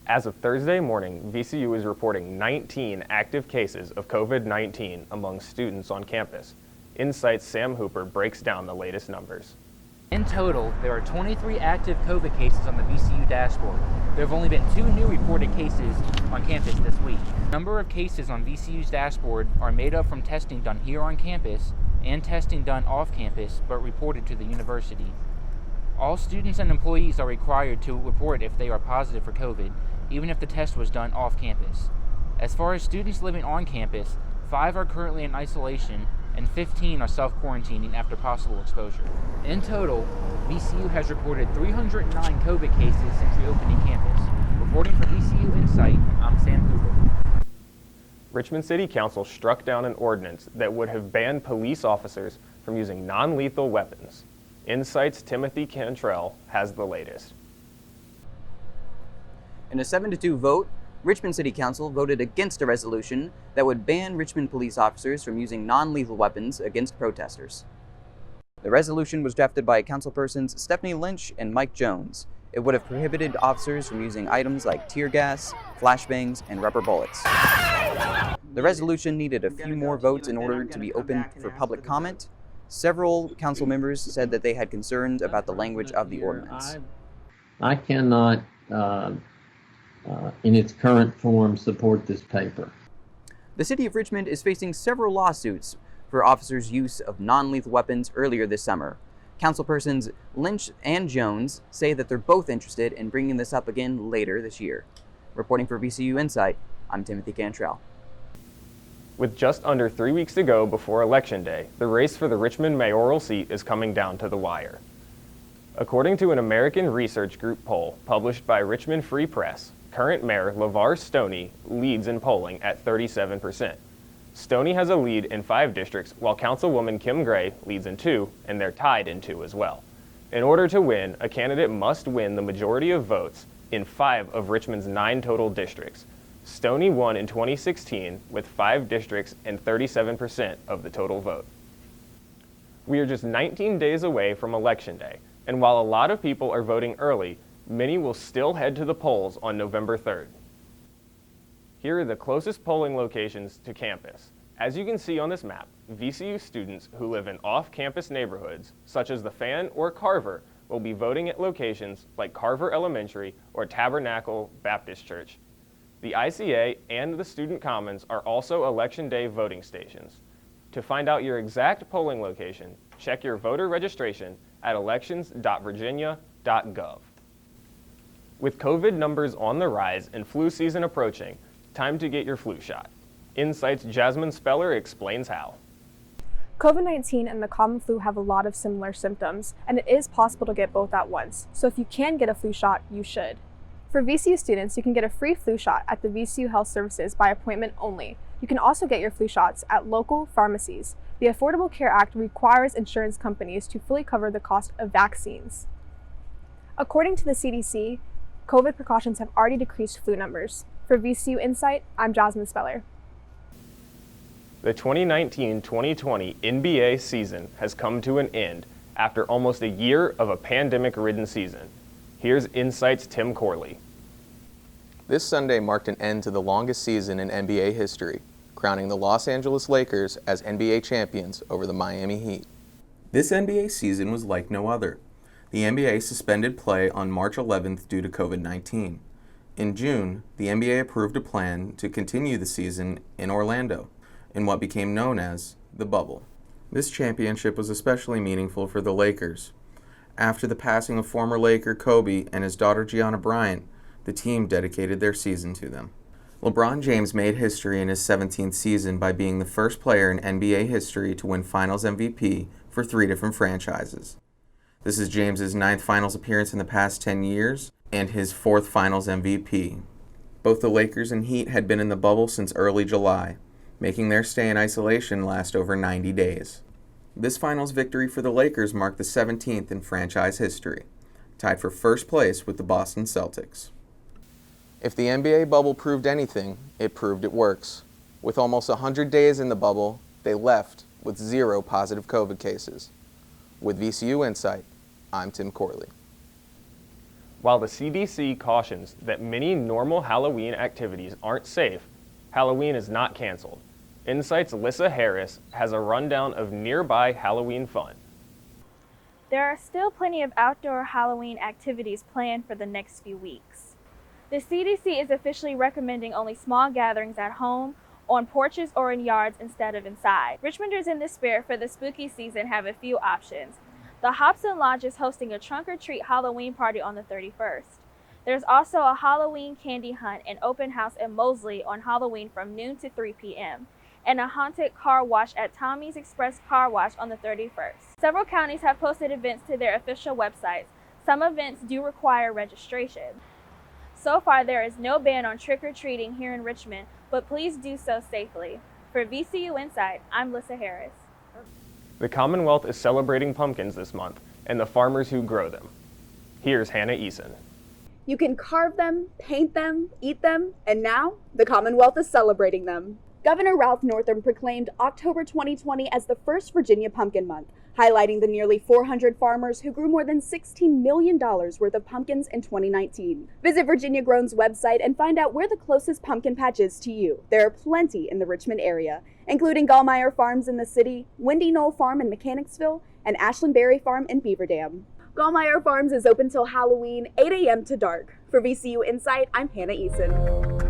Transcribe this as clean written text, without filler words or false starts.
As of Thursday morning, VCU is reporting 19 active cases of COVID-19 among students on campus. InSight's Sam Hooper breaks down the latest numbers. In total, there are 23 active COVID cases on the VCU dashboard. There have only been 2 new reported cases on campus this week. The number of cases on VCU's dashboard are made up from testing done here on campus and testing done off campus but reported to the university. All students and employees are required to report if they are positive for COVID, even if the test was done off campus. As far as students living on campus, 5 are currently in isolation and 15 are self-quarantining after possible exposure. In total, VCU has reported 309 COVID cases since reopening campus. Reporting for VCU InSight, I'm Sam Hooper. Richmond City Council struck down an ordinance that would have banned police officers from using non-lethal weapons. InSight's Timothy Cantrell has the latest. In a 7-2 vote, Richmond City Council voted against a resolution that would ban Richmond police officers from using non-lethal weapons against protesters. The resolution was drafted by councilpersons Stephanie Lynch and Mike Jones. It would have prohibited officers from using items like tear gas, flashbangs, and rubber bullets. The resolution needed a few more votes in order to be open for public comment. Several council members said that they had concerns about the language of the ordinance. I cannot in its current form, support this paper. The City of Richmond is facing several lawsuits for officers' use of non-lethal weapons earlier this summer. Councilpersons Lynch and Jones say that they're both interested in bringing this up again later this year. Reporting for VCU InSight, I'm Timothy Cantrell. With just under 3 weeks to go before Election Day, the race for the Richmond mayoral seat is coming down to the wire. According to an American Research Group poll published by Richmond Free Press, current Mayor LeVar Stoney leads in polling at 37%. Stoney has a lead in 5 districts, while Councilwoman Kim Gray leads in 2, and they're tied in 2 as well. In order to win, a candidate must win the majority of votes in 5 of Richmond's 9 total districts. Stoney won in 2016 with 5 districts and 37% of the total vote. We are just 19 days away from Election Day, and while a lot of people are voting early, many will still head to the polls on November 3rd. Here are the closest polling locations to campus. As you can see on this map, VCU students who live in off-campus neighborhoods, such as the Fan or Carver, will be voting at locations like Carver Elementary or Tabernacle Baptist Church. The ICA and the Student Commons are also Election Day voting stations. To find out your exact polling location, check your voter registration at elections.virginia.gov. With COVID numbers on the rise and flu season approaching, time to get your flu shot. InSight's Jasmine Speller explains how. COVID-19 and the common flu have a lot of similar symptoms, and it is possible to get both at once. So if you can get a flu shot, you should. For VCU students, you can get a free flu shot at the VCU Health Services by appointment only. You can also get your flu shots at local pharmacies. The Affordable Care Act requires insurance companies to fully cover the cost of vaccines. According to the CDC, COVID precautions have already decreased flu numbers. For VCU InSight, I'm Jasmine Speller. The 2019-2020 NBA season has come to an end after almost a year of a pandemic-ridden season. Here's InSight's Tim Corley. This Sunday marked an end to the longest season in NBA history, crowning the Los Angeles Lakers as NBA champions over the Miami Heat. This NBA season was like no other. The NBA suspended play on March 11th due to COVID-19. In June, the NBA approved a plan to continue the season in Orlando, in what became known as the Bubble. This championship was especially meaningful for the Lakers. After the passing of former Laker Kobe and his daughter Gianna Bryant, the team dedicated their season to them. LeBron James made history in his 17th season by being the first player in NBA history to win Finals MVP for 3 different franchises. This is James's 9th Finals appearance in the past 10 years and his 4th Finals MVP. Both the Lakers and Heat had been in the bubble since early July, making their stay in isolation last over 90 days. This Finals victory for the Lakers marked the 17th in franchise history, tied for first place with the Boston Celtics. If the NBA bubble proved anything, it proved it works. With almost 100 days in the bubble, they left with 0 positive COVID cases. With VCU InSight, I'm Tim Corley. While the CDC cautions that many normal Halloween activities aren't safe, Halloween is not canceled. InSight's Lissa Harris has a rundown of nearby Halloween fun. There are still plenty of outdoor Halloween activities planned for the next few weeks. The CDC is officially recommending only small gatherings at home, on porches, or in yards instead of inside. Richmonders in the spirit for the spooky season have a few options. The Hobson Lodge is hosting a trunk-or-treat Halloween party on the 31st. There's also a Halloween candy hunt and open house in Moseley on Halloween from noon to 3 p.m. and a haunted car wash at Tommy's Express Car Wash on the 31st. Several counties have posted events to their official websites. Some events do require registration. So far, there is no ban on trick-or-treating here in Richmond, but please do so safely. For VCU InSight, I'm Lissa Harris. The Commonwealth is celebrating pumpkins this month and the farmers who grow them. Here's Hannah Eason. You can carve them, paint them, eat them, and now the Commonwealth is celebrating them. Governor Ralph Northam proclaimed October 2020 as the first Virginia Pumpkin Month, highlighting the nearly 400 farmers who grew more than $16 million worth of pumpkins in 2019. Visit Virginia Grown's website and find out where the closest pumpkin patch is to you. There are plenty in the Richmond area, including Gallmeyer Farms in the city, Windy Knoll Farm in Mechanicsville, and Ashland Berry Farm in Beaver Dam. Gallmeyer Farms is open till Halloween, 8 a.m. to dark. For VCU InSight, I'm Hannah Eason.